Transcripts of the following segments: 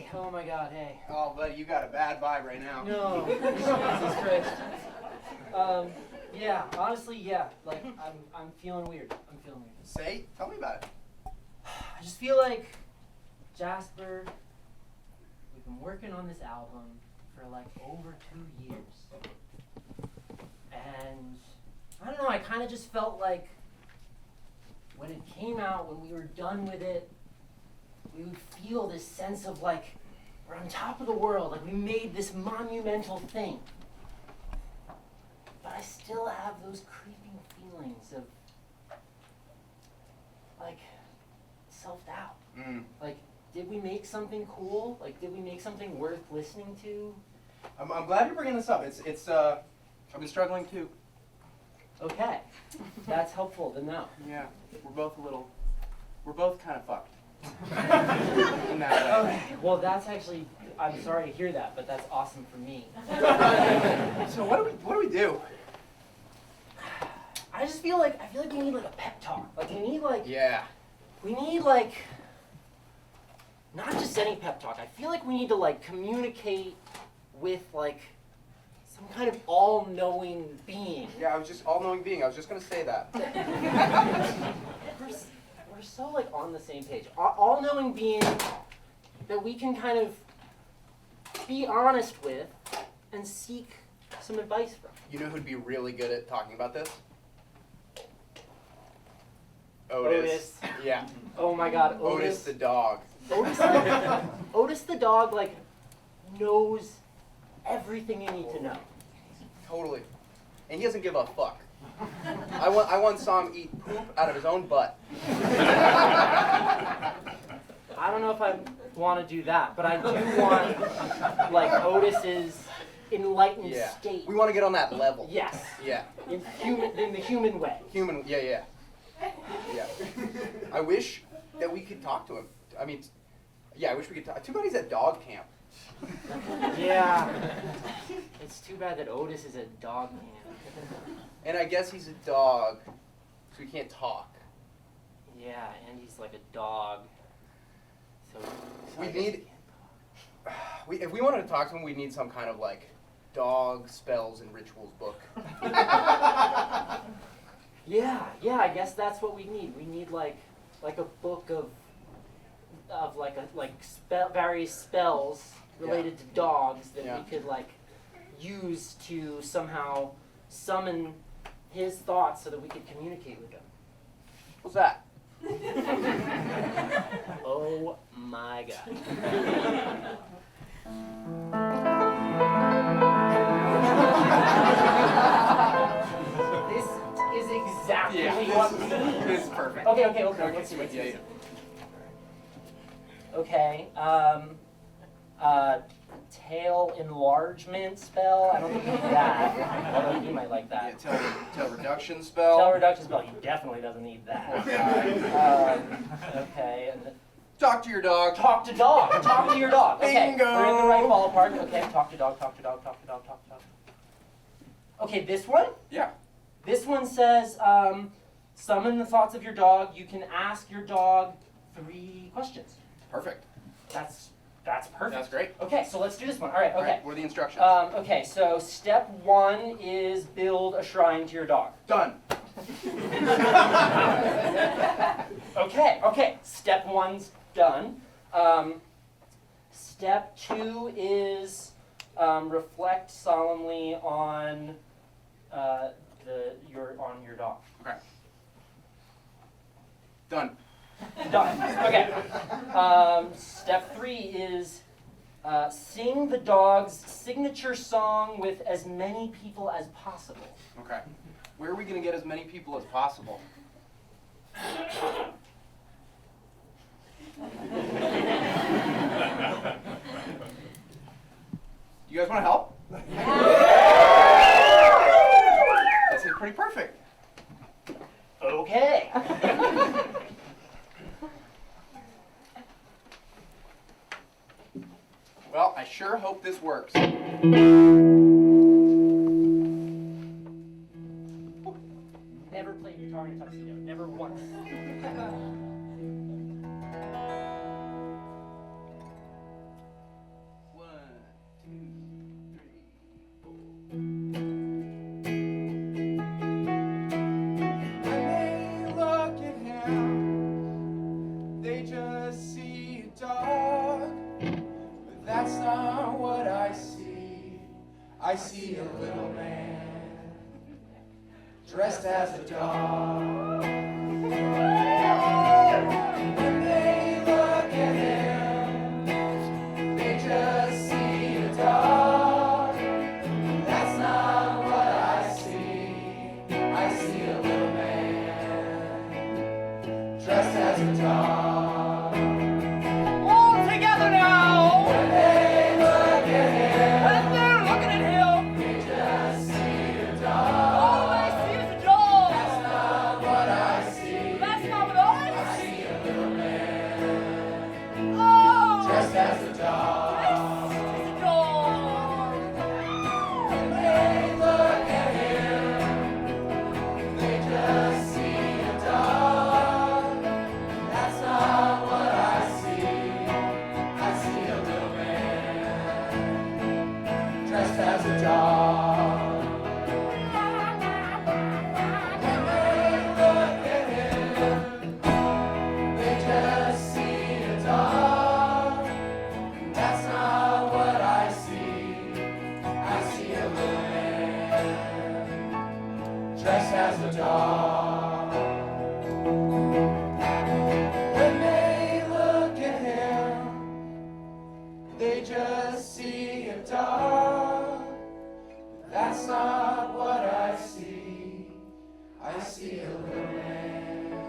Hey, oh my God, hey. Oh, buddy, you got a bad vibe right now. No, Jesus Christ. Yeah, honestly, yeah. Like, I'm feeling weird. I'm feeling weird. Tell me about it. I just feel like, Jasper, we've been working on this album for like over 2 years. And, I don't know, I kind of just felt like when it came out, when we were done with it, we would feel this sense of like, we're on top of the world, like we made this monumental thing. But I still have those creeping feelings of, like, self-doubt. Like, did we make something cool? Like, did we make something worth listening to? I'm glad you're bringing this up. It's I've been struggling too. Okay, that's helpful to know. Yeah, we're both kind of fucked. In that way. Okay, well that's actually, I'm sorry to hear that, but that's awesome for me. So what do we do? I feel like we need like a pep talk. Like we need like, Yeah. we need like, not just any pep talk. I feel like we need to like communicate with like some kind of all-knowing being. Yeah, I was just all-knowing being. I was just gonna say that. We're so like on the same page. All-knowing being that we can kind of be honest with and seek some advice from. You know who'd be really good at talking about this? Otis. Yeah. Oh my God, Otis the dog. Otis the dog like knows everything you need to know. Totally. And he doesn't give a fuck. I once saw him eat poop out of his own butt. I don't know if I want to do that, but I do want like Otis's enlightened state. We want to get on that level. Yes. Yeah. In the human way. Yeah. I wish that we could talk to him. I mean, yeah, I wish we could talk. Too bad he's at dog camp. Yeah. It's too bad that Otis is a dog man. And I guess he's a dog, so he can't talk. Yeah, and he's like a dog. So We need. If we wanted to talk to him, we'd need some kind of like dog spells and rituals book. Yeah, I guess that's what we need. We need like a book of various spells related to dogs that we could like use to somehow summon his thoughts so that we could communicate with him. What's that? Oh my God. This is exactly what we need. This is perfect. Okay. Let's see. Okay. Tail enlargement spell. I don't think you need that. Although you might like that. Yeah, tail reduction spell. Tail reduction spell. He definitely doesn't need that. Okay. And Talk to your dog. talk to dog. Talk to your dog. Okay. Bingo. We're in the right ballpark. Okay. Talk to dog. Okay. This one. Yeah. This one says, summon the thoughts of your dog. You can ask your dog 3 questions. Perfect. That's perfect. That's great. Okay, so let's do this one. All right, okay. All right, what are the instructions? Okay, so step 1 is build a shrine to your dog. Done. Okay. Step 1's done. Step 2 is reflect solemnly on your dog. Okay. Done. Done. Okay. Step 3 is sing the dog's signature song with as many people as possible. Okay. Where are we going to get as many people as possible? You guys want to help? That's pretty perfect. Okay. Well, I sure hope this works. Never played guitar in a tuxedo. Never once. dressed as a dog. When they look at him, they just see a dog. That's not what I see. I see a little man dressed as a dog. All together now! When they look at him, When they're looking at him, they just see a dog. all I see is a dog! That's not what I see. That's not what I I see! see a little man Oh! dressed as a dog. It's a dog! When they look at him, they just see a dog. That's not what I see. I see a little man dressed as a dog. When they look at him, they just see a dog. That's not what I see. I see a little man dressed as a dog. When they look at him, they just see a dog. That's not what I see. I see a little man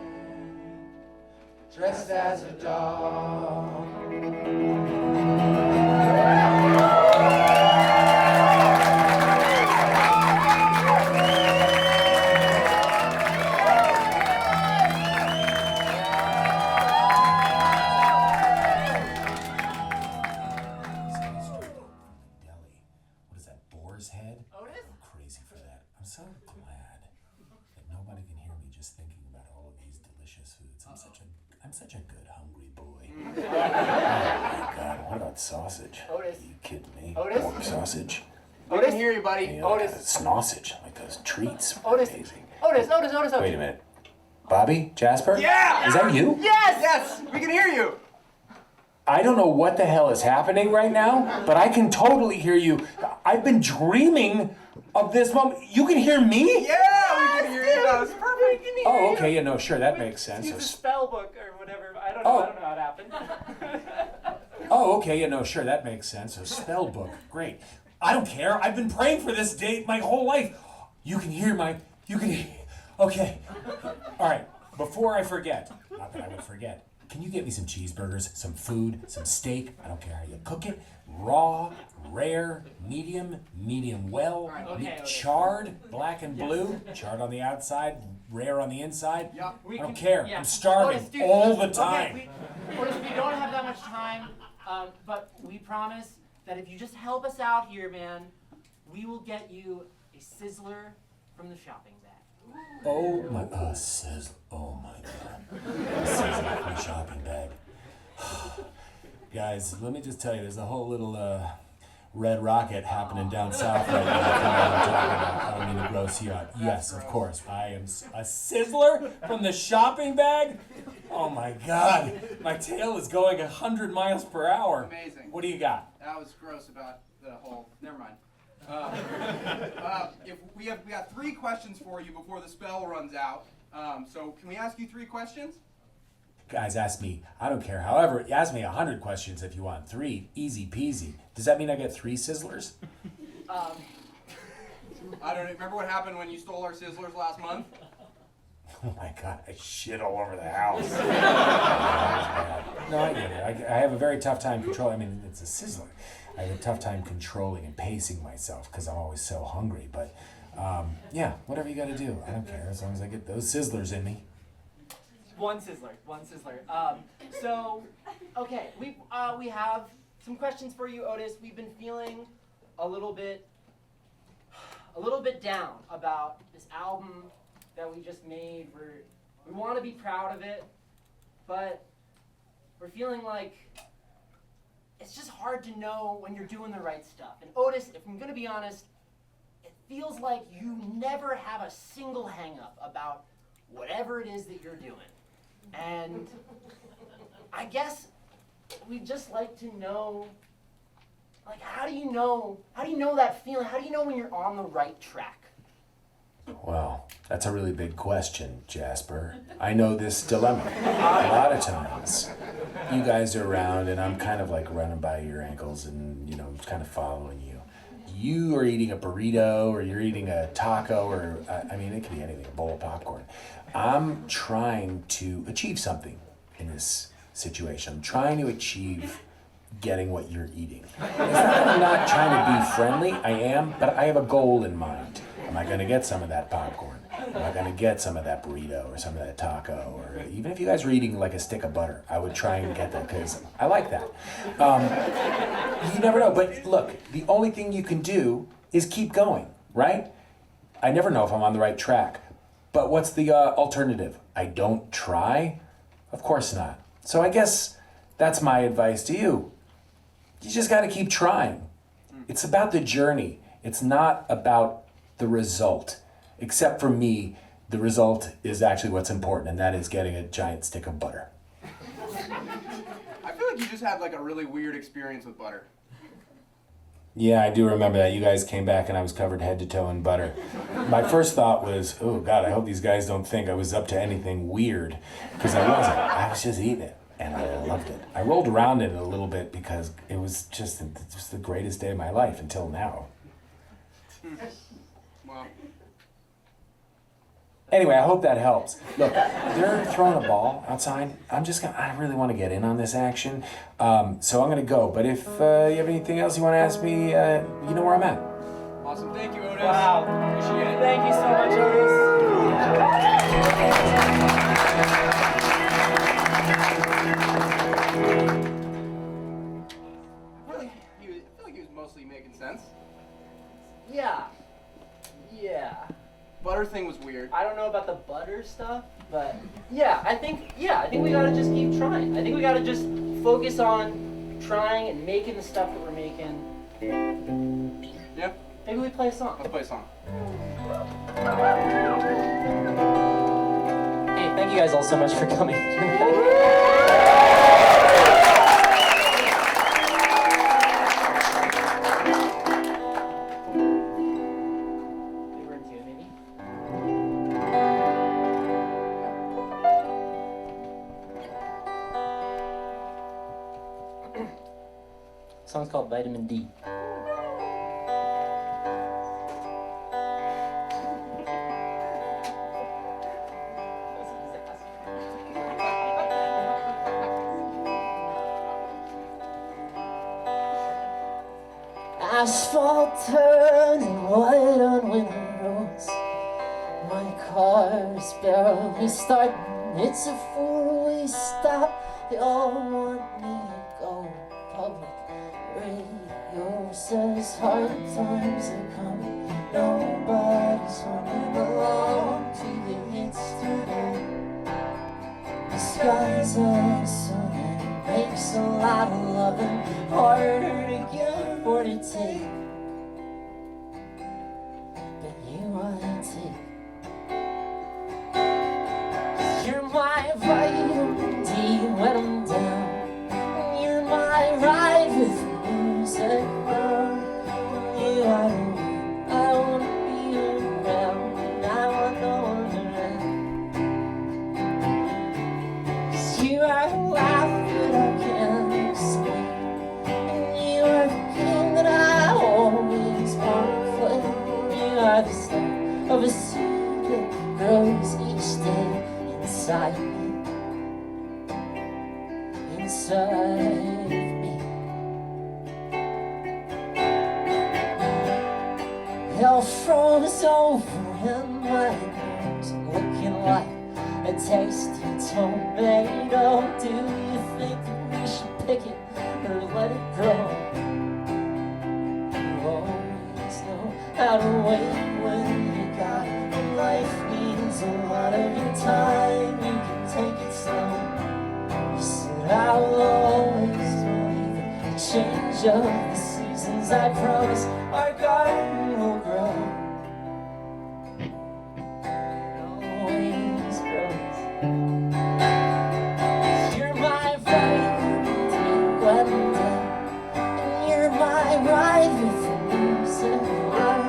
dressed as a dog. Deli. What is that, boar's head? Otis? I'm crazy for that. I'm so glad that nobody can hear me just thinking about all of these delicious foods. I'm such a good hungry boy. Oh my God, what about sausage? Otis. Are you kidding me? Otis? Pork sausage? We can hear you, buddy. Yeah, Otis. Sausage, like those treats. Otis. Amazing. Otis. Wait a minute. Bobby? Jasper? Yeah! Is that you? Yes! Yes, we can hear you. I don't know what the hell is happening right now, but I can totally hear you. I've been dreaming of this moment. You can hear me? Yeah, we can hear you. That was perfect. Oh, okay, yeah, no, sure, that makes sense. Use a So spell book or whatever. I don't Oh. know how it happened. Oh, okay, yeah, no, sure, that makes sense. So spell book, great. I don't care. I've been praying for this date my whole life. You can hear. Okay. All right, before I forget, not that I would forget, can you get me some cheeseburgers, some food, some steak? I don't care how you cook it. Raw, rare, medium well, okay. charred, black and blue, charred on the outside, rare on the inside. Yeah, I don't care. yeah. I'm starving Otis, dude, all the time. Okay, Otis, we don't have that much time, but we promise that if you just help us out here, man, we will get you a sizzler from the shopping bag. Oh my, sizzle. Oh my God. Sizzle from the shopping bag. Guys, let me just tell you, there's a whole little red rocket happening down south right now. I don't mean to gross you out. Yes, of course. I am a sizzler from the shopping bag. Oh my God. My tail is going 100 miles per hour. Amazing. What do you got? That was gross about the whole. Never mind. If we got 3 questions for you before the spell runs out. So can we ask you 3 questions? Guys, ask me. I don't care. However, ask me 100 questions if you want 3. Easy peasy. Does that mean I get 3 sizzlers? I don't know. Remember what happened when you stole our sizzlers last month? Oh my God, I shit all over the house. No, I get it. I have a very tough time controlling. I mean, it's a sizzler. I have a tough time controlling and pacing myself because I'm always so hungry. But yeah, whatever you got to do. I don't care as long as I get those sizzlers in me. One sizzler. So, okay, we have some questions for you, Otis. We've been feeling a little bit down about this album that we just made. We want to be proud of it, but we're feeling like it's just hard to know when you're doing the right stuff. And Otis, if I'm gonna be honest, it feels like you never have a single hang-up about whatever it is that you're doing. And I guess we'd just like to know, like, how do you know that feeling? How do you know when you're on the right track? Well, That's a really big question, Jasper. I know this dilemma. A lot of times, you guys are around and I'm kind of like running by your ankles and, kind of following you. You are eating a burrito or you're eating a taco or, it could be anything, a bowl of popcorn. I'm trying to achieve something in this situation. I'm trying to achieve getting what you're eating. It's not that I'm not trying to be friendly, I am, but I have a goal in mind. Am I gonna get some of that popcorn? Am I gonna get some of that burrito or some of that taco? Or even if you guys were eating like a stick of butter, I would try and get that because I like that. You never know, but look, the only thing you can do is keep going, right? I never know if I'm on the right track, but what's the alternative? I don't try? Of course not. So I guess that's my advice to you. You just gotta keep trying. It's about the journey. It's not about the result. Except for me, the result is actually what's important, and that is getting a giant stick of butter. I feel like you just had like a really weird experience with butter. Yeah, I do remember that. You guys came back and I was covered head to toe in butter. My first thought was, oh God, I hope these guys don't think I was up to anything weird, because I wasn't. I was just eating it, and I loved it. I rolled around in it a little bit because it was just the greatest day of my life until now. Wow. Anyway, I hope that helps. Look, they're throwing a ball outside. I really want to get in on this action. So I'm going to go. But if you have anything else you want to ask me, you know where I'm at. Awesome. Thank you, Otis. Wow. Appreciate it. Thank you so much, Otis. I feel like he was mostly making sense. Yeah. Butter thing was weird. I don't know about the butter stuff, but I think we gotta just keep trying. I think we gotta just focus on trying and making the stuff that we're making. Yeah. Maybe we play a song. Let's play a song. Hey, thank you guys all so much for coming. The song's called Vitamin D. Asphalt turning white on winter roads. My car's barely starting. It's a four-way stop. They all want me to go public. Radio says hard times are coming. Nobody's running along to the hits today. The skies are sunny, it makes a lot of loving harder to give or to take. But you want to take. You're my vitamin D when I'm down. You're my ride with music on. You are the one I want to be around, and I want no one around. 'Cause you are the laugh that I can't explain, and you are the king that I always want to play. You are the start of a seed that grows each day inside me, inside of me. Hell froze over and my nose looking like a tasty tomato. Do you think that we should pick it or let it grow? You always know how to wait when you got it. When life needs a lot of your time, you can take it slow. You said I will always believe in the change of the seasons. I promise our garden will grow. It always grows. You're my vitamin D when I'm down, and you're my ride with the music on.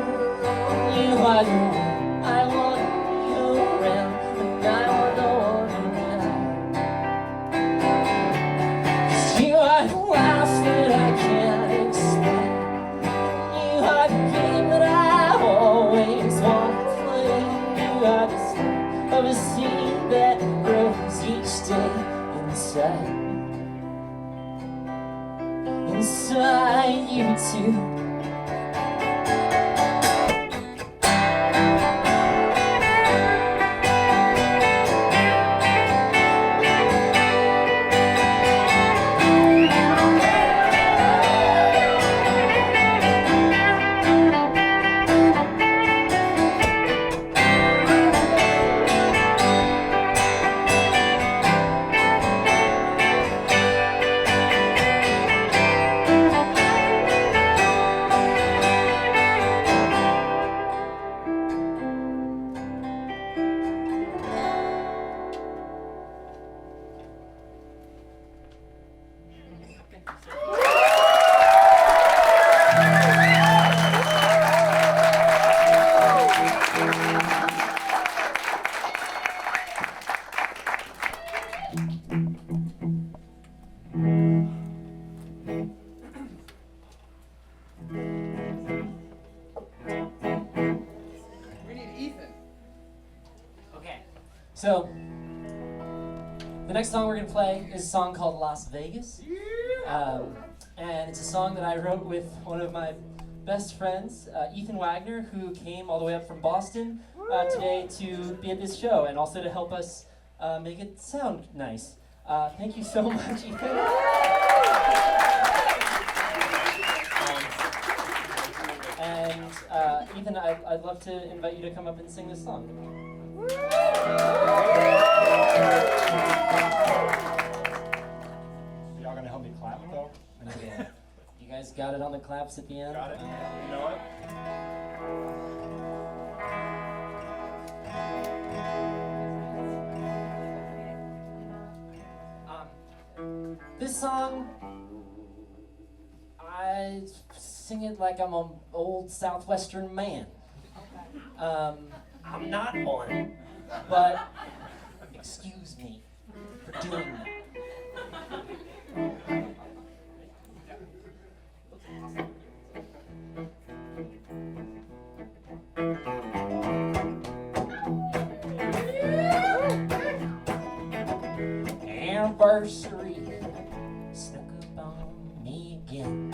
You are the one I want to be day inside you too. So, the next song we're going to play is a song called Las Vegas. And it's a song that I wrote with one of my best friends, Ethan Wagner, who came all the way up from Boston today to be at this show and also to help us make it sound nice. Thank you so much, Ethan. Ethan, I'd love to invite you to come up and sing this song. Y'all gonna help me clap though? Yeah. You guys got it on the claps at the end? Got it? You know it? This song, I sing it like I'm an old Southwestern man. I'm not one, but excuse me for doing that. Anniversary snuck up on me again.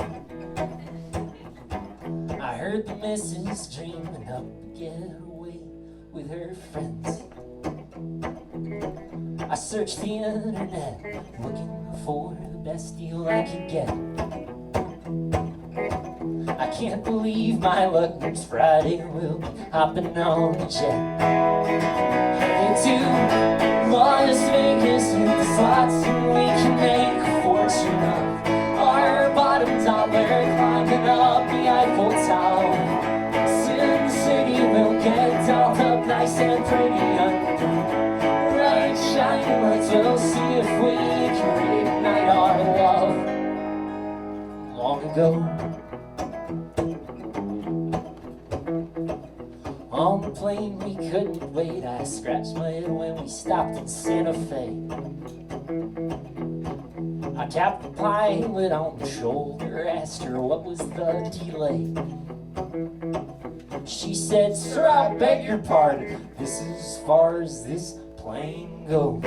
I heard the missus dreaming up a getaway with her friends. I searched the internet looking for the best deal I could get. I can't believe my luck, next Friday we'll be hopping on the jet. Headed to Las Vegas with the slots and we can make a fortune of our bottom dollar, climbing up the Eiffel Tower. Sin City will get dolled up nice and pretty under bright shining lights. We'll see if we can reignite our love. Long ago, on the plane we couldn't wait. I scratched my head when we stopped in Santa Fe. I tapped the pilot on the shoulder, asked her what was the delay. She said, "Sir, I beg your pardon, this is as far as this plane goes."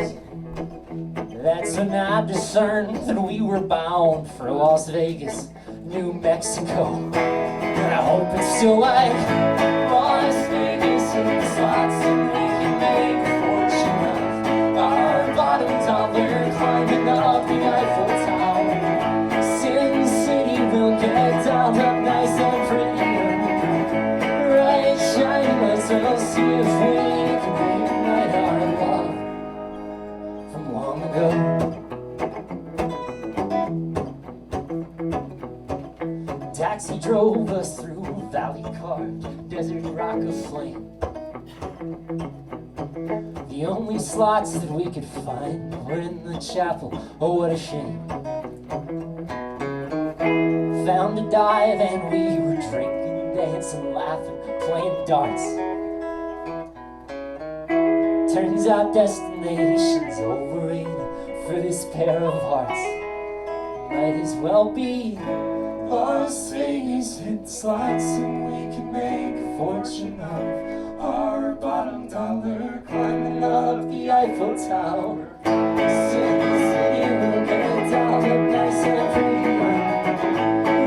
That's when I discerned that we were bound for Las Vegas, New Mexico. And I hope it's still like Las Vegas in the slots and we can make a fortune of our bottom dollar, climbing up the Eiffel Tower. Sin City will get dolled up nice and pretty. Right shining lights, we'll see if we can reignite our love from long ago. Taxi drove us through a valley carved desert rock of flame. The only slots that we could find were in the chapel. Oh, what a shame. Found a dive and we were drinking, dancing, laughing, playing darts. Turns out destination's overrated for this pair of hearts. Might as well be Las Vegas, hit the slots and we can make a fortune of our bottom dollar, climbing up the Eiffel Tower. City, we'll get down, look nice and pretty.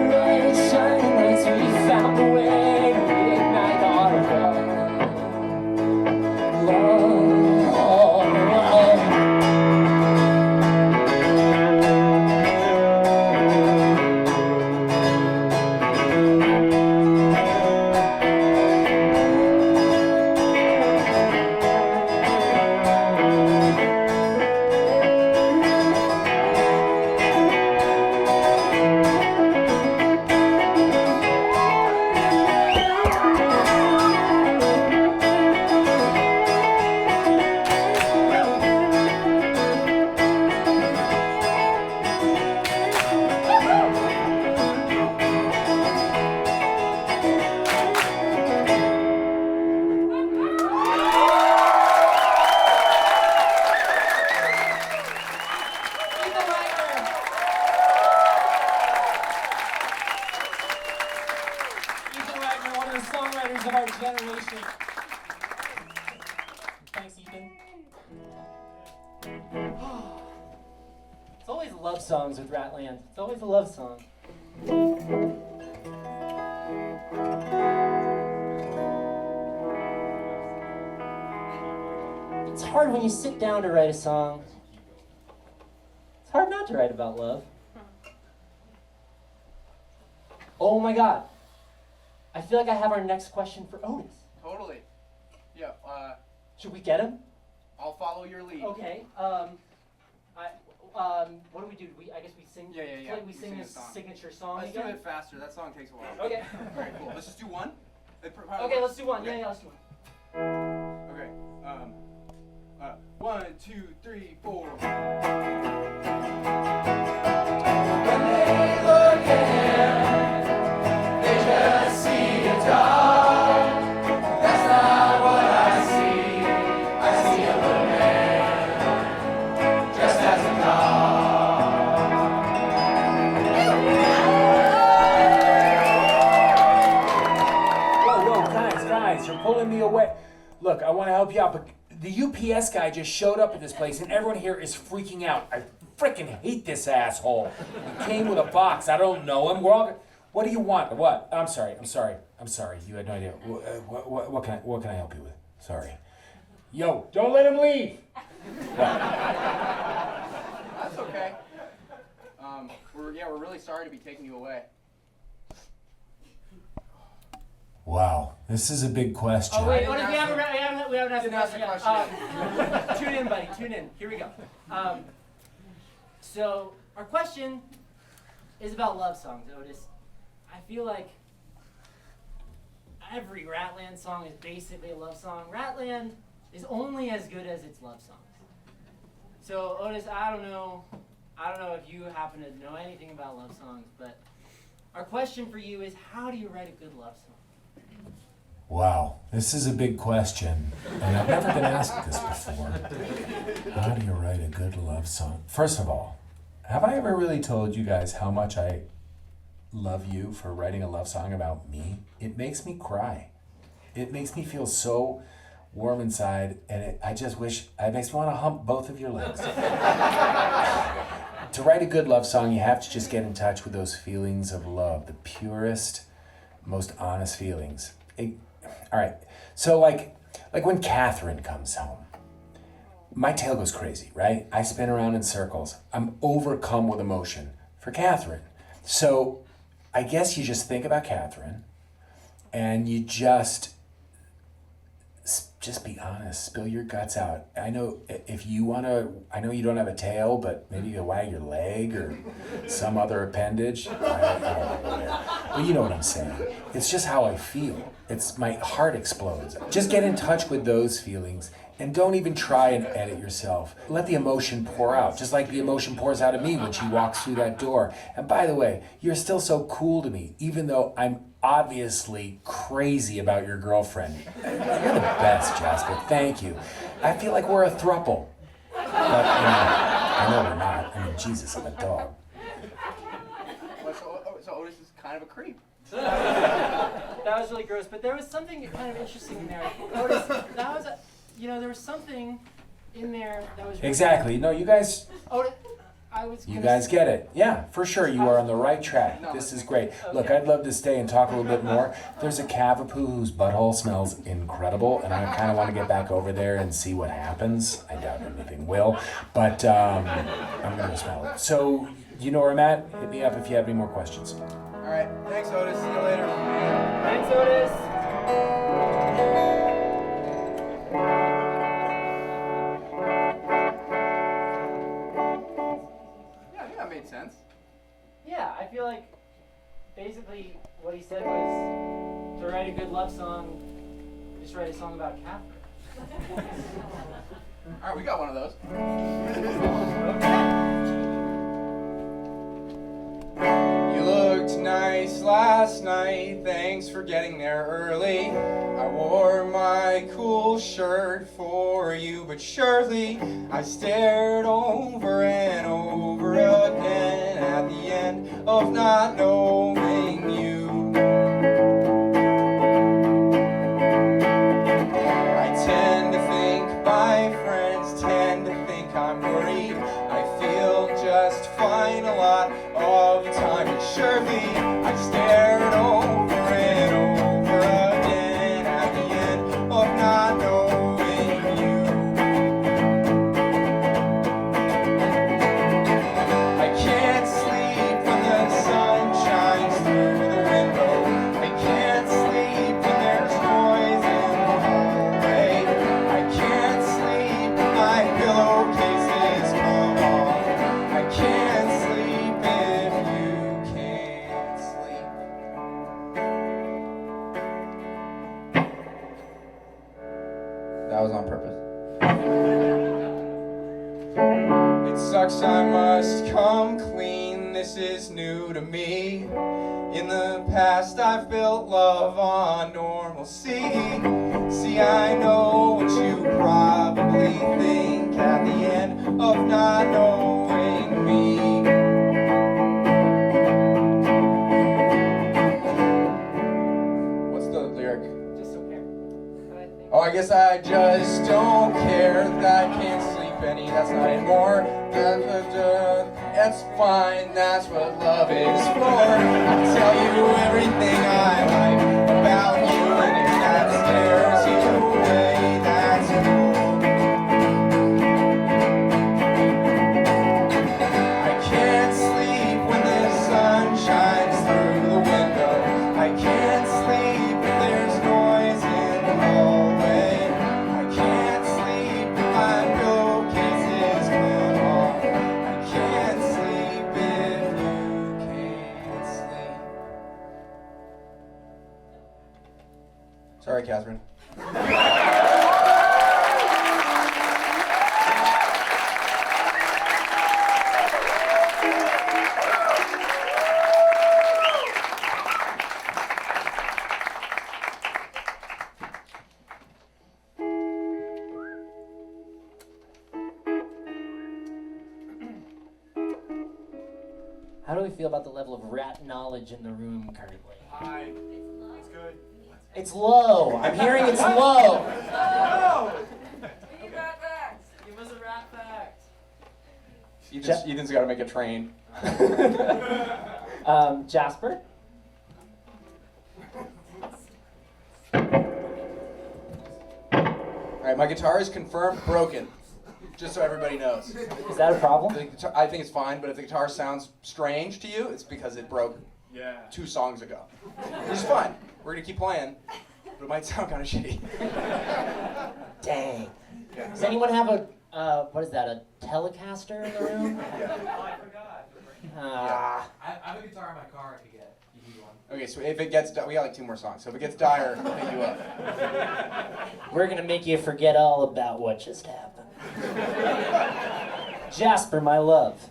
Bright, shining lights, we found a way to reignite our love. Songwriters of our generation. Thanks, Ethan. It's always love songs with Ratland. It's always a love song. It's hard when you sit down to write a song. It's hard not to write about love. Oh my God. I feel like I have our next question for Otis. Totally. Yeah, Should we get him? I'll follow your lead. Okay. What do we do? I guess we sing. Yeah. We sing his signature song Let's again. do it faster. That song takes a while. Okay. Very cool. Let's just do one. Okay, let's do one. Okay. Yeah, let's do one. Okay. 1, 2, 3, 4. When they look ahead, they just see a dog. That's not what I see. I see a little man, just as a Whoa, guys, you're pulling me away. Look, I want to help you out, but the UPS guy just showed up at this place, and everyone here is freaking out. I freaking hate this asshole. He came with a box. I don't know him. We're all. What do you want? What? I'm sorry. You had no idea. What can I help you with? Sorry. Yo, don't let him leave. That's okay. We're really sorry to be taking you away. Wow, this is a big question. Oh wait, we haven't asked the Didn't ask the question. Tune in, buddy. Tune in. Here we go. So our question is about love songs, Otis. I feel like every Ratland song is basically a love song. Ratland is only as good as its love songs. So Otis, I don't know if you happen to know anything about love songs, but our question for you is, how do you write a good love song? Wow, this is a big question, and I've never been asked this before. How do you write a good love song? First of all, have I ever really told you guys how much I love you for writing a love song about me? It makes me cry. It makes me feel so warm inside, and it makes me want to hump both of your legs. To write a good love song, you have to just get in touch with those feelings of love, the purest, most honest feelings. All right, so like when Catherine comes home, my tail goes crazy, right? I spin around in circles. I'm overcome with emotion for Catherine. So I guess you just think about Catherine, and you just be honest, spill your guts out. I know if you want to, I know you don't have a tail, but maybe you wag your leg or some other appendage. But you know what I'm saying. It's just how I feel. It's my heart explodes. Just get in touch with those feelings and don't even try and edit yourself. Let the emotion pour out, just like the emotion pours out of me when she walks through that door. And by the way, you're still so cool to me, even though I'm obviously crazy about your girlfriend. You're the best, Jasper. Thank you. I feel like we're a throuple. But, I know we're not. I mean, Jesus, I'm a dog. So Otis is kind of a creep. that was really gross. But there was something kind of interesting in there. Otis, that was, there was something in there that was. Really Exactly. No, you guys. Otis, I was. You guys get it. Yeah, for sure. You are on the right track. This is great. Look, I'd love to stay and talk a little bit more. There's a cavapoo whose butthole smells incredible, and I kind of want to get back over there and see what happens. I doubt anything will, but I'm going to smell it. So, you know where I'm at? Hit me up if you have any more questions. All right. Thanks, Otis. See you later. Thanks, Otis. Yeah, that made sense. Yeah, I feel like basically what he said was to write a good love song, just write a song about Catherine. All right, we got one of those. You looked nice last night, thanks for getting there early. I wore my cool shirt for you, but surely I stared over and over again at the end of not knowing you. I tend to think my friends tend to think I'm worried. I feel just fine a lot of the time, but surely I stared over and over again at the end of not knowing you. I can't sleep when the sun shines through the window. I can't sleep when there's noise in the hallway. I can't sleep when my pillowcases come off. I can't sleep if you can't sleep. That was on purpose. It sucks, I must come clean, this is new to me. In the past I've built love on normalcy. See, I know what you probably think at the end of not knowing me. What's the lyric? Just don't care. But I think Oh, I guess I just don't care that I can't sleep any. That's not anymore. That's fine. That's what love is for. I tell you everything I like about you, and if that scares you away, that's cool. I can't sleep when the sun shines through the window. I can't sleep if there's noise in the hallway. I can't sleep if my pillowcases come off. I can't sleep if you can't sleep. Sorry, Catherine. how do we feel about the level of rat knowledge in the room currently? Hi. It's good. It's low. I'm hearing it's low. Give us a rat fact. Ethan's got to make a train. Jasper? All right, my guitar is confirmed broken. Just so everybody knows. Is that a problem? I think it's fine, but if the guitar sounds strange to you, it's because it broke Yeah. 2 songs ago. Which is fine. We're gonna keep playing, but it might sound kind of shitty. Dang. Does anyone have a, what is that, a Telecaster in the room? Oh, I forgot. Ah. I have a guitar in my car if you need one. Okay, so if it gets, we got like 2 more songs. So if it gets dire, I'll hit you up. We're gonna make you forget all about what just happened. Jasper, my love.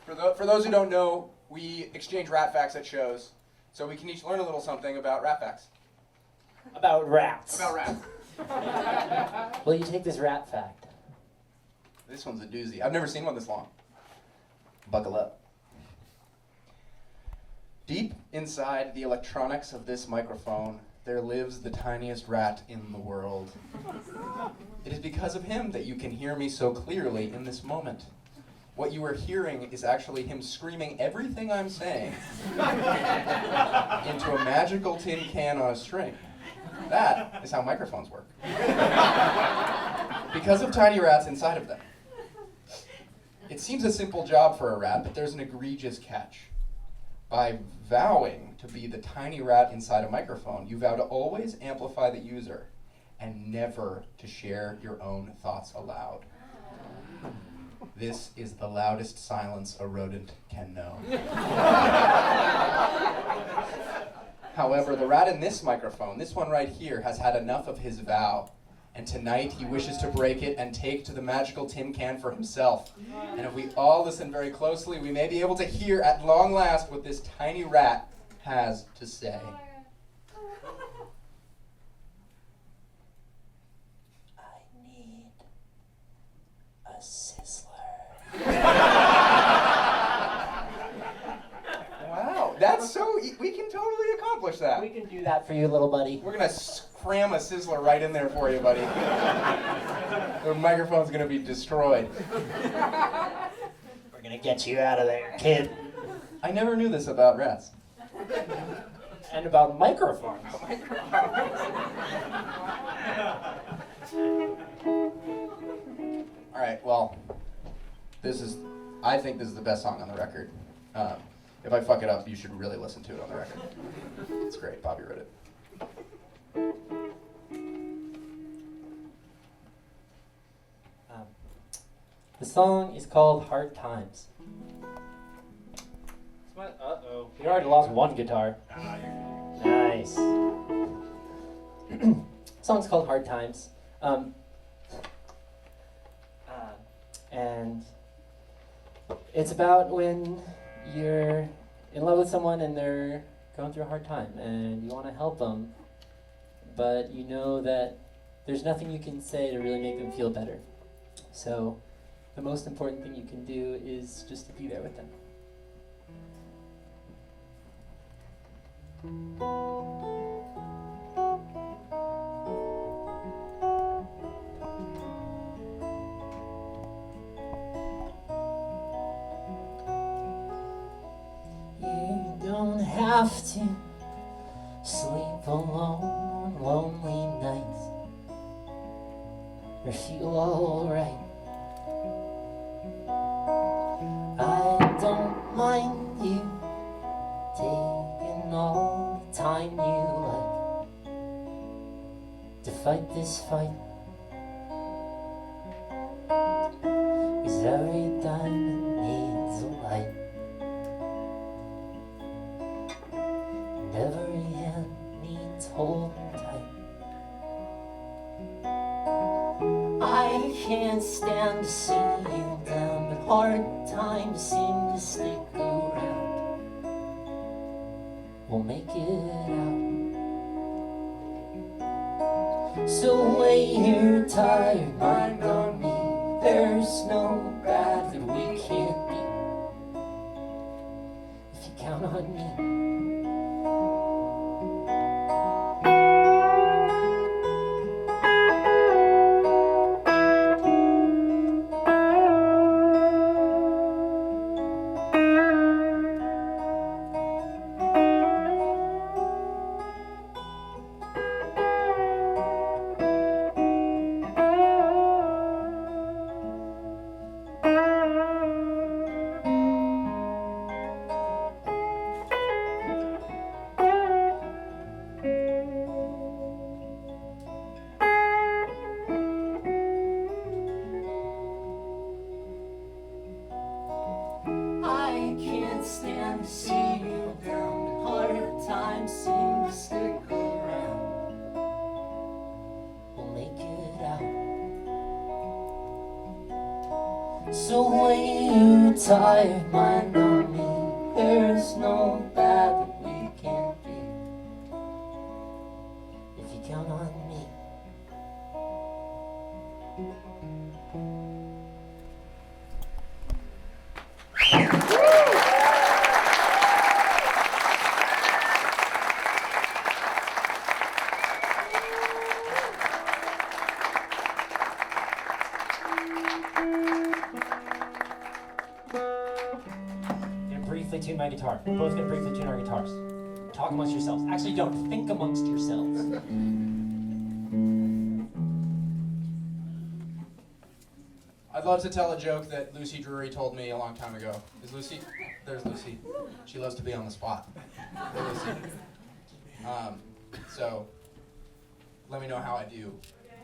For those who don't know, we exchange rat facts at shows, so we can each learn a little something about rat facts. About rats. About rats. Will you take this rat fact? This one's a doozy. I've never seen one this long. Buckle up. Deep inside the electronics of this microphone, there lives the tiniest rat in the world. It is because of him that you can hear me so clearly in this moment. What you are hearing is actually him screaming everything I'm saying into a magical tin can on a string. That is how microphones work. Because of tiny rats inside of them. It seems a simple job for a rat, but there's an egregious catch. By vowing to be the tiny rat inside a microphone, you vow to always amplify the user and never to share your own thoughts aloud. This is the loudest silence a rodent can know. However, the rat in this microphone, this one right here, has had enough of his vow. And tonight he wishes to break it and take to the magical tin can for himself. And if we all listen very closely, we may be able to hear at long last what this tiny rat has to say. I need a sizzler. Wow, that's so, we can totally accomplish that. We can do that for you, little buddy. We're gonna cram a sizzler right in there for you, buddy. The microphone's gonna be destroyed. We're gonna get you out of there, kid. I never knew this about rats. And about microphones. All right, well, I think this is the best song on the record. If I fuck it up, you should really listen to it on the record. It's great, Bobby wrote it. The song is called Hard Times. Uh-oh. You already lost one guitar. Nice. The song's called Hard Times. And it's about when you're in love with someone and they're going through a hard time and you want to help them, but you know that there's nothing you can say to really make them feel better. So the most important thing you can do is just to be there with them. You don't have to sleep alone on lonely nights or feel alright. I don't mind you taking all the time you like to fight this fight. 'Cause every diamond needs a light, and every hand needs holding tight. I can't stand to see you down, but hard times seem to stick around. We'll make it out. So lay your tired mind on me. There's no bad that we can't be if you count on me. I can't stand to see you down, but hard times seem to stick around. We'll make it out. So lay your tired mind on me. There's no bad that we can't be if you count on me. briefly tune my guitar. We're both gonna briefly tune our guitars. Talk amongst yourselves. Actually, don't. Think amongst yourselves. I'd love to tell a joke that Lucy Drury told me a long time ago. Is Lucy? There's Lucy. She loves to be on the spot. Hey, Lucy. So, let me know how I do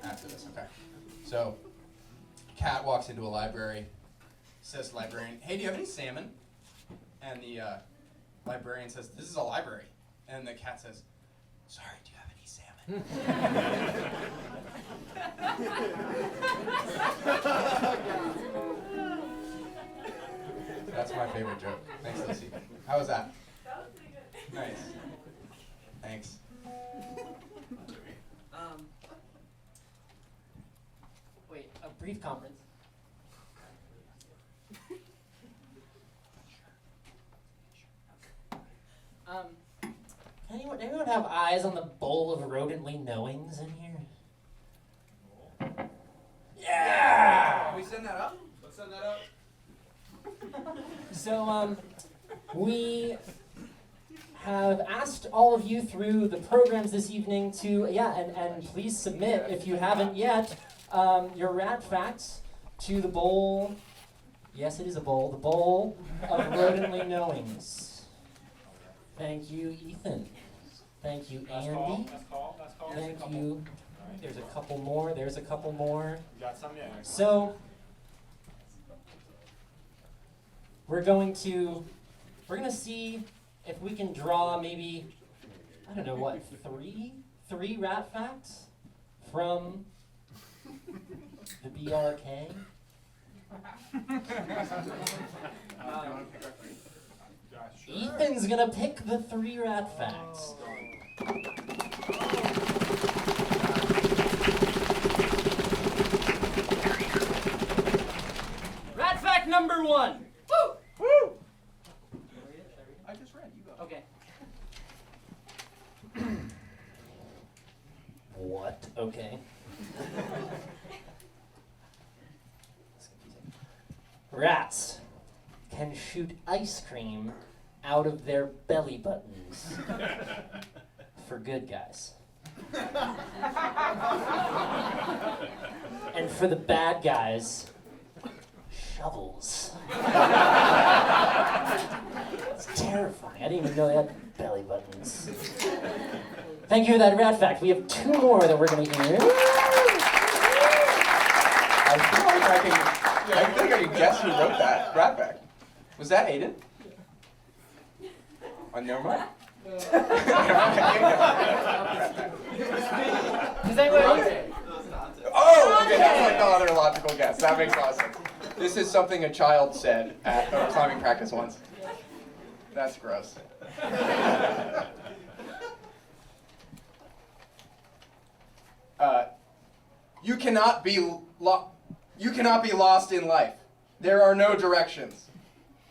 after this, okay? So, Cat walks into a library, says to the librarian, "Hey, do you have any salmon?" And the librarian says, "This is a library." And the cat says, "Sorry, do you have any salmon?" That's my favorite joke. Thanks, Lucy. How was that? That was pretty good. Nice. Thanks. Wait, a brief conference. Anyone have eyes on the bowl of rodently knowings in here? Yeah! Can we send that up? Let's send that up. So, we have asked all of you through the programs this evening to, and please submit, if you haven't yet, your rat facts to the bowl. Yes, it is a bowl. The bowl of rodently knowings. Thank you, Ethan. Thank you, Andy. Thank you. There's a couple more. There's a couple more. You got some, yeah. So, we're gonna see if we can draw maybe, I don't know what, three rat facts from the BRK. Ethan's gonna pick the 3 rat facts. Rat fact number 1. Woo! Woo! I just read. You go. Okay. What? Okay. Rats can shoot ice cream out of their belly buttons for good guys. And for the bad guys, shovels. It's terrifying. I didn't even know they had belly buttons. Thank you for that rat fact. We have 2 more that we're going to hear. I think I can guess who wrote that rat fact. Was that Aiden? Oh, never mind. Does anyone? Oh, okay, that's like the other logical guess. That makes a lot of sense. This is something a child said at a climbing practice once. That's gross. You cannot be lost in life. There are no directions.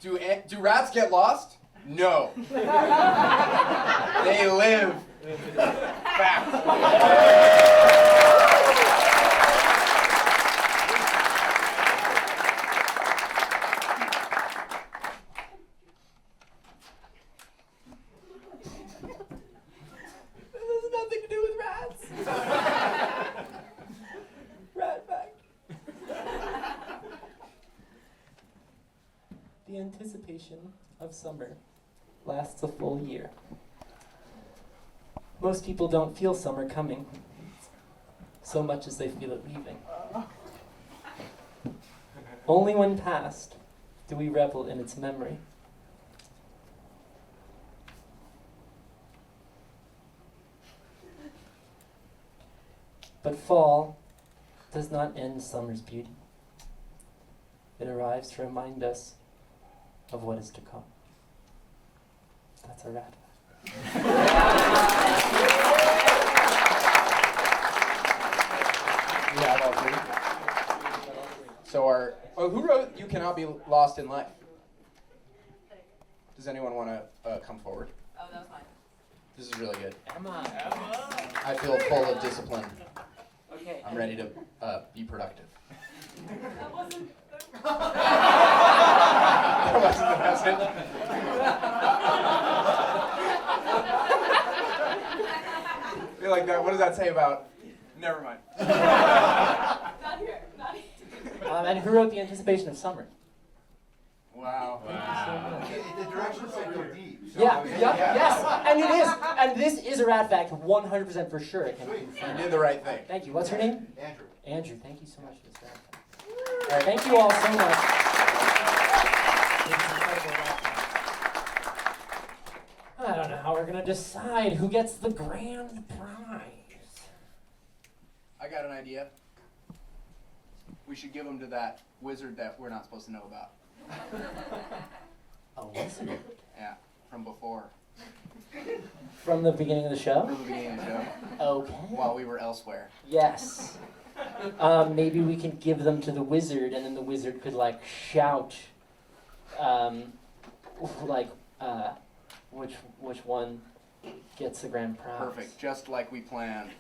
Do rats get lost? No. They live. Fact. This has nothing to do with rats. Rat fact. The anticipation of summer lasts a full year. Most people don't feel summer coming so much as they feel it leaving. Only when past do we revel in its memory. But fall does not end summer's beauty. It arrives to remind us of what is to come. That's a rat. We have all 3. So who wrote "You Cannot Be Lost in Life"? Does anyone want to come forward? Oh, that was fine. This is really good. Emma. I feel full of discipline. Okay. I'm ready to be productive. That wasn't. That wasn't the message. that say about? Never mind. Not here. Not here. And who wrote The Anticipation of Summer? Wow. The directions are real deep. So Yeah, yes, and it is. And this is a rat fact, 100% for sure. You did the right thing. Thank you. What's her name? Andrew. Andrew, thank you so much for this rat fact. All right. Thank you all so much. I don't know how we're going to decide who gets the grand prize. I got an idea. We should give them to that wizard that we're not supposed to know about. A wizard? Yeah, from before. From the beginning of the show? From the beginning of the show. Okay. While we were elsewhere. Yes. Maybe we can give them to the wizard, and then the wizard could like shout, which one gets the grand prize. Perfect, just like we planned.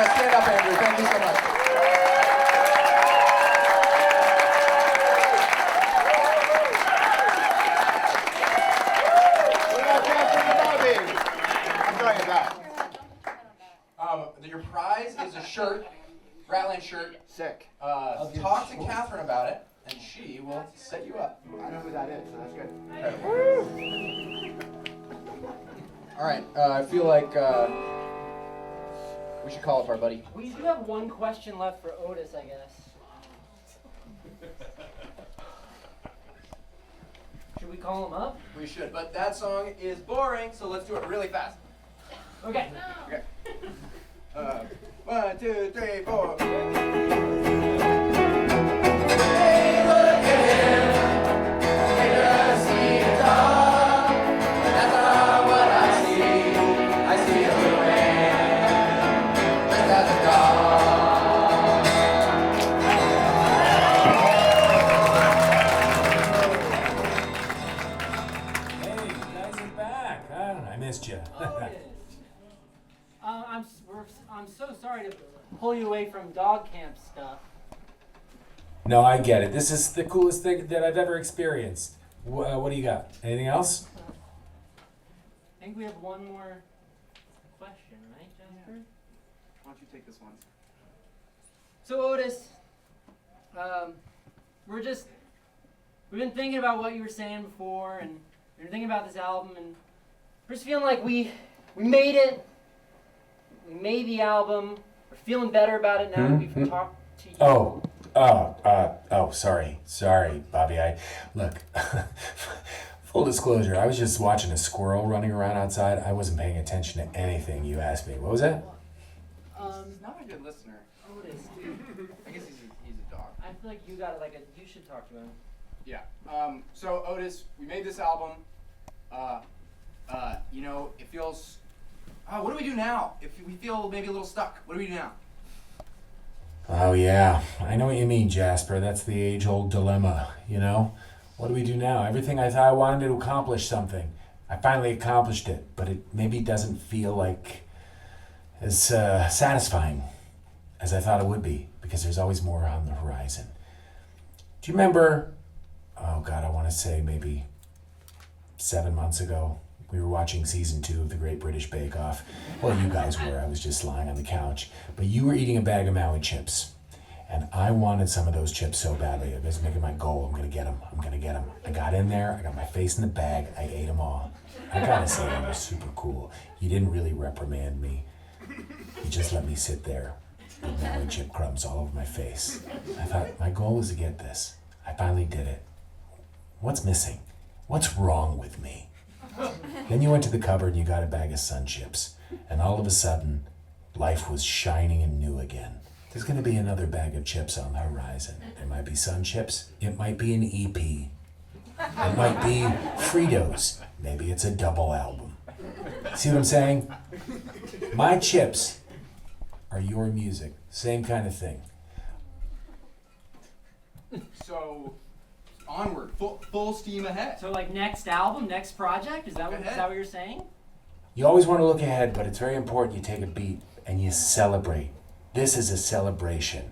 Stand up, Andrew. Thank you so much. We got time for the lobby. Enjoy that. Your prize is a shirt, Ratland shirt. Sick. Talk to Catherine about it, and she will set you up. I know who that is, so that's good. All right. I feel like we should call up our buddy. We do have one question left for Otis, I guess. Should we call him up? We should, but that song is boring, so let's do it really fast. Okay. Okay. 1, 2, 3, 4. Hey, you guys are back. I missed you. Otis. I'm so sorry to pull you away from dog camp stuff. No, I get it. This is the coolest thing that I've ever experienced. What do you got? Anything else? I think we have one more question, right, Jasper? Why don't you take this one? So Otis, we've been thinking about what you were saying before, and we were thinking about this album, and we're just feeling like we made it. We made the album. We're feeling better about it now that we've talked to you. Sorry, Bobby. Look, full disclosure, I was just watching a squirrel running around outside. I wasn't paying attention to anything you asked me. What was that? He's not a good listener. Otis, dude, I guess he's a dog. I feel like you should talk to him. Yeah. So Otis, we made this album. It feels. What do we do now? If we feel maybe a little stuck, what do we do now? Oh, yeah. I know what you mean, Jasper. That's the age-old dilemma, you know? What do we do now? Everything I thought I wanted to accomplish something. I finally accomplished it, but it maybe doesn't feel like as satisfying as I thought it would be, because there's always more on the horizon. Do you remember, oh God, I want to say maybe 7 months ago, we were watching season 2 of The Great British Bake Off. Well, you guys were. I was just lying on the couch. But you were eating a bag of Maui chips. And I wanted some of those chips so badly. I was making my goal. I'm going to get them. I got in there. I got my face in the bag. I ate them all. I got to say, that was super cool. You didn't really reprimand me. You just let me sit there with Maui chip crumbs all over my face. I thought, my goal is to get this. I finally did it. What's missing? What's wrong with me? Then you went to the cupboard and you got a bag of Sun Chips. And all of a sudden, life was shining and new again. There's going to be another bag of chips on the horizon. It might be Sun Chips. It might be an EP. It might be Fritos. Maybe it's a double album. See what I'm saying? My chips are your music. Same kind of thing. So, onward, full steam ahead. So like next album, next project? Is that Look ahead. what you're saying? You always want to look ahead, but it's very important you take a beat and you celebrate. This is a celebration.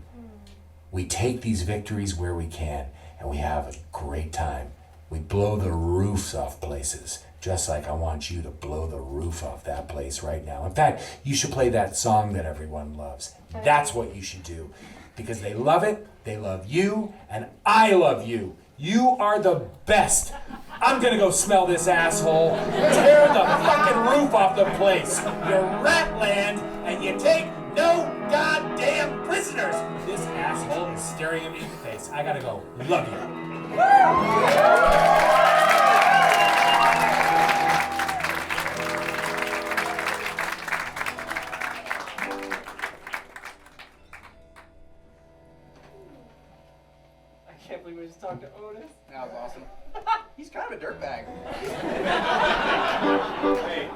We take these victories where we can, and we have a great time. We blow the roofs off places, just like I want you to blow the roof off that place right now. In fact, you should play that song that everyone loves. That's what you should do, because they love it, they love you, and I love you. You are the best. I'm gonna go smell this asshole. Tear the fucking roof off the place. You're Ratland, and you take no goddamn prisoners. This asshole is staring at me in the face. I gotta go. Love you. I can't believe we just talked to Otis. That was awesome. He's kind of a dirtbag. Hey.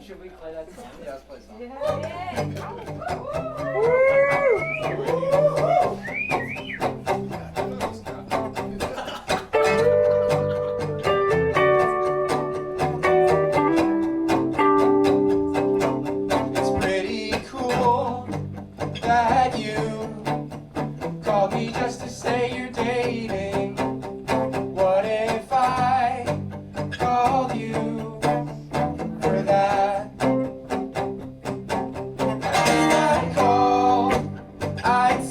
Should we play that song? Yeah, let's play a song. It's pretty cool that you called me just to say you're dating. What if I called you for that? And if I called, I'd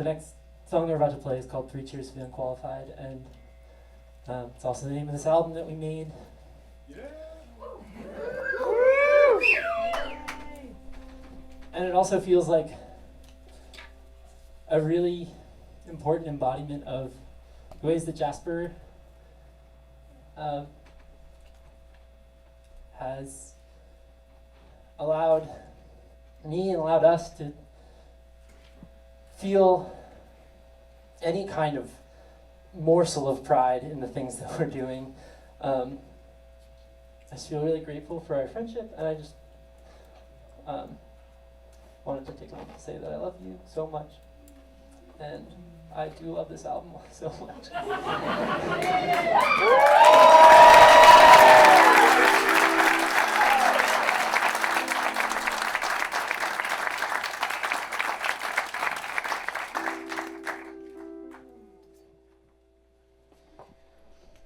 the next song we're about to play is called Cheers For The Unqualified, and it's also the name of this album that we made. And it also feels like a really important embodiment of the ways that Jasper has allowed me and allowed us to feel any kind of morsel of pride in the things that we're doing. I just feel really grateful for our friendship, and I just wanted to take a moment to say that I love you so much, and I do love this album so much.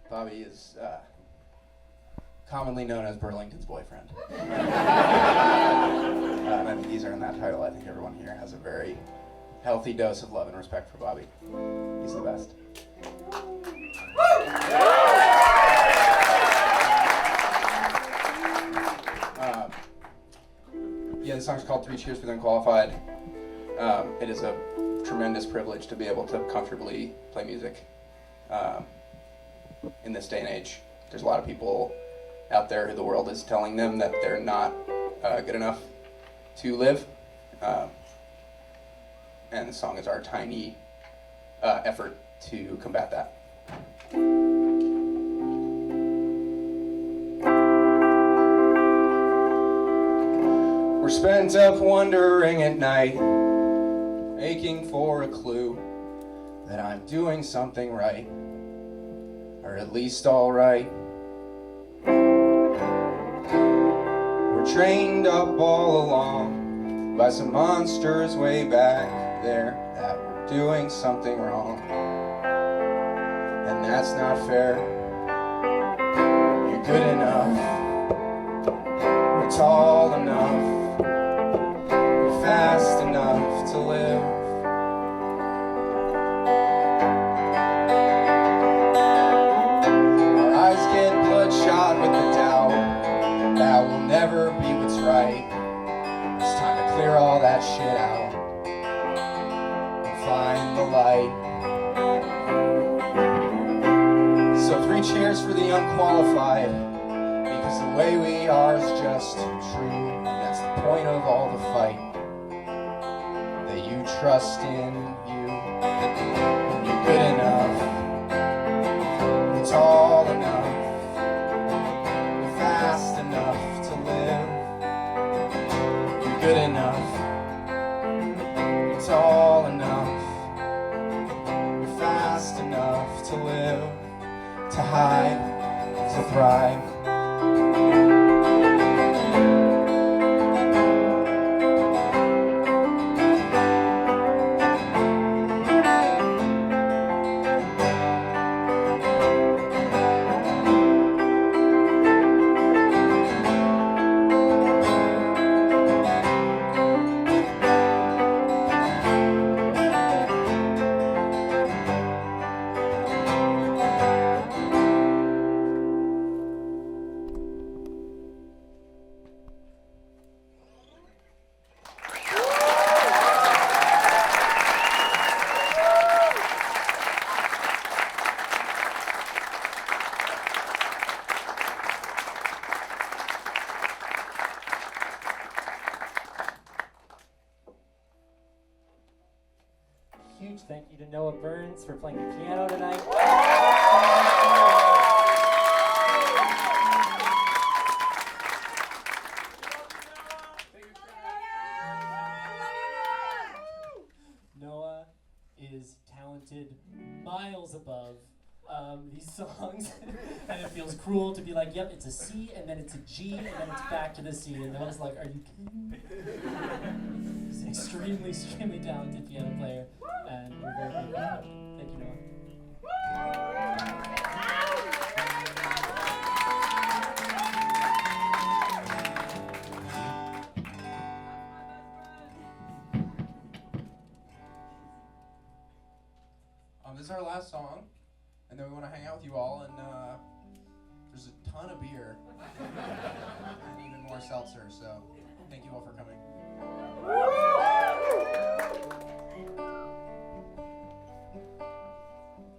Bobby is commonly known as Burlington's boyfriend. I think these are in that title. I think everyone here has a very healthy dose of love and respect for Bobby. He's the best. The song's called 3 Cheers For The Unqualified. It is a tremendous privilege to be able to comfortably play music in this day and age. There's a lot of people out there who the world is telling them that they're not good enough to live. And the song is our tiny effort to combat that. We're spent up wondering at night, aching for a clue that I'm doing something right, or at least all right. We're trained up all along by some monsters way back there that we're doing something wrong, and that's not fair. You're good enough, we're tall enough, we're fast enough to live. Our eyes get bloodshot with the doubt that we'll never be what's right. It's time to clear all that shit out and find the light. So 3 cheers for the unqualified, because the way we are is just true. That's the point of all the fight, that you trust in you. You're good enough, you're tall enough, you're fast enough to live. You're good enough, you're tall enough, you're fast enough to live, to hide, to thrive. Huge thank you to Noah Burns for playing the piano tonight. Noah is talented miles above these songs, and it feels cruel to be like, yep, it's a C, and then it's a G, and then it's back to the C, and Noah's like, are you kidding me? He's an extremely, extremely talented piano player, and we're very grateful for him. Thank you, Noah. is our last song, and then we want to hang out with you all, and there's a ton of beer and even more seltzer, so thank you all for coming.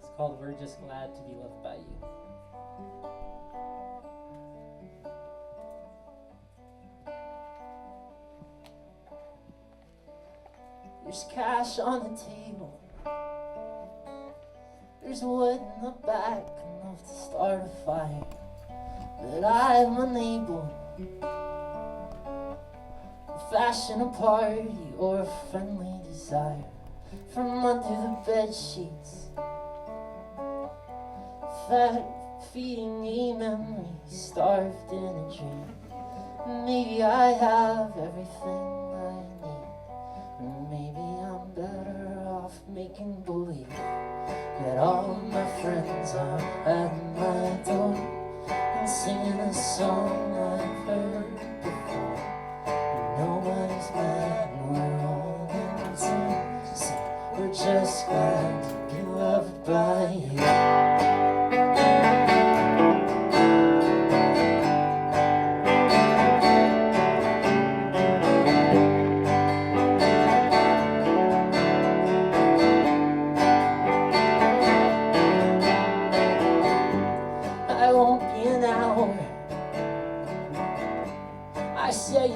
It's called We're Just Glad to Be Loved by You. There's cash on the table. There's wood in the back, enough to start a fire. But I'm unable to fashion a party or a friendly desire from under the bed sheets, feeding me memories starved in a dream. Maybe I have everything I need, or maybe I'm better off making believe that all of my friends are at my door and singing a song I've heard before. Nobody's mad, we're all in tune. So we're just glad to be loved by you.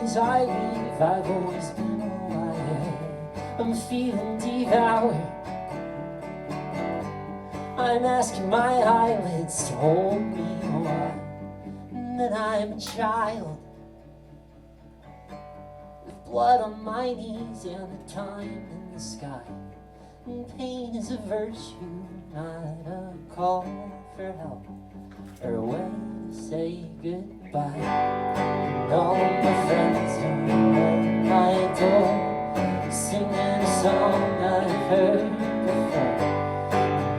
As I leave, I've always been a liar. I'm feeling devoured. I'm asking my eyelids to hold me a while. And then I'm a child with blood on my knees and the time in the sky. And pain is a virtue, not a call for help or a way to say goodbye. And all my friends are at my door, singing a song I've heard before.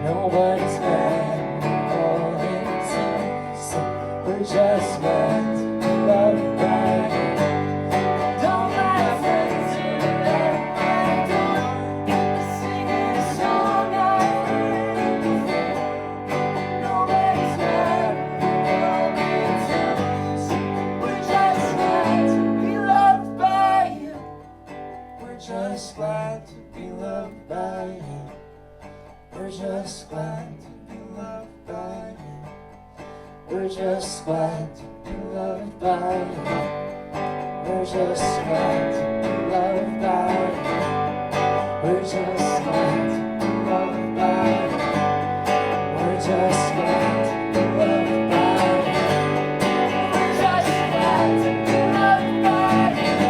Nobody's mad, we're all in tune, so we're just glad to be loved by you. And all my friends are at my door, singing a song I've heard before. Nobody's mad, we're all in tune, so we're just glad to be loved by you. We're just glad to be loved by you. We're just glad to be loved by you. We're just glad to be loved by you. We're just glad to be loved by you. We're just glad to be loved by you. We're just glad to be loved by you. We're just glad to be loved by you. We're just glad to be loved by you.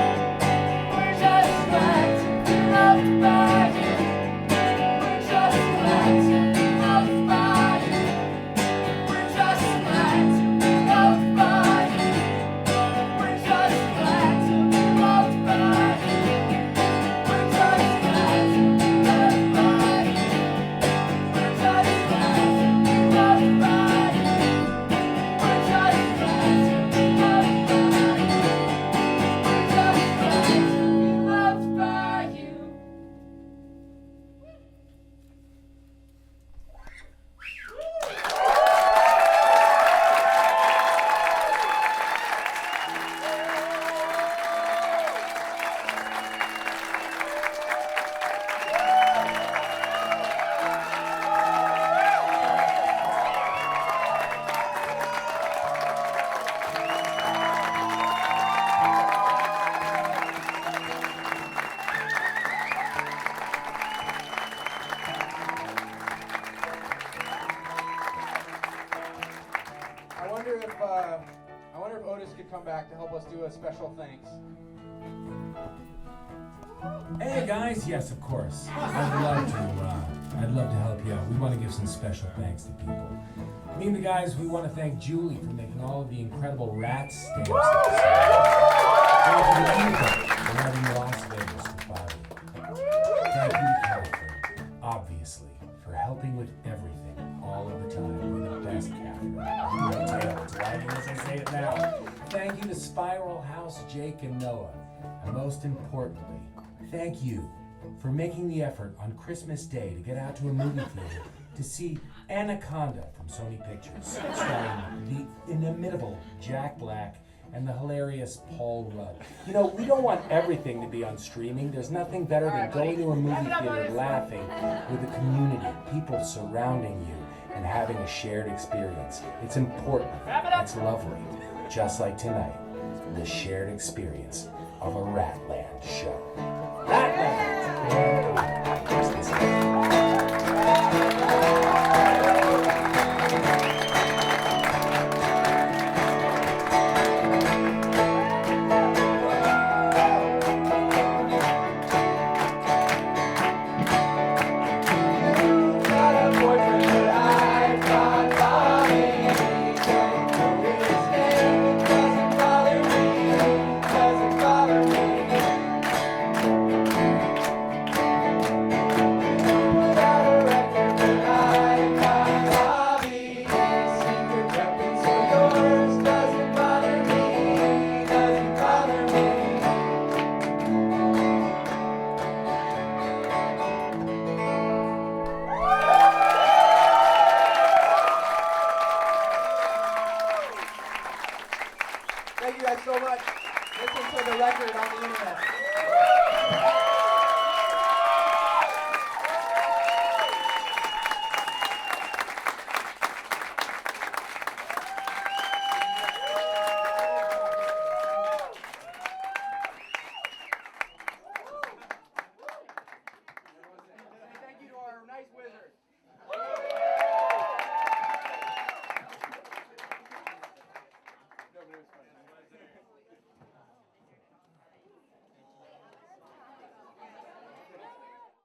We're just glad to be loved by you. We're just glad to be loved by you. We're just glad to be loved by you. We're just glad to be loved by you. We're just glad to be loved by you. We're just glad to be loved by you. We're just glad to be loved by you. I wonder if Otis could come back to help us do a special thanks. Hey guys, yes, of course. I'd love to help you out. We want to give some special thanks to people. Me and the guys, we want to thank Julie for making all of the incredible rat stamps. Thank you to Eva for having Las Vegas to Bobby. Thank you to Catherine, obviously, for helping with everything all of the time. You're the best, Catherine. It's lying as I say it now. Thank you to Spiral House, Jake, and Noah. And most importantly, thank you for making the effort on Christmas Day to get out to a movie theater to see Anaconda from Sony Pictures, starring the inimitable Jack Black and the hilarious Paul Rudd. You know, we don't want everything to be on streaming. There's nothing better than going to a movie theater laughing with a community, people surrounding you, and having a shared experience. It's important. It's lovely. Just like tonight, the shared experience of a Ratland show. Ratland! Thank you guys so much. Listen to the record on the internet.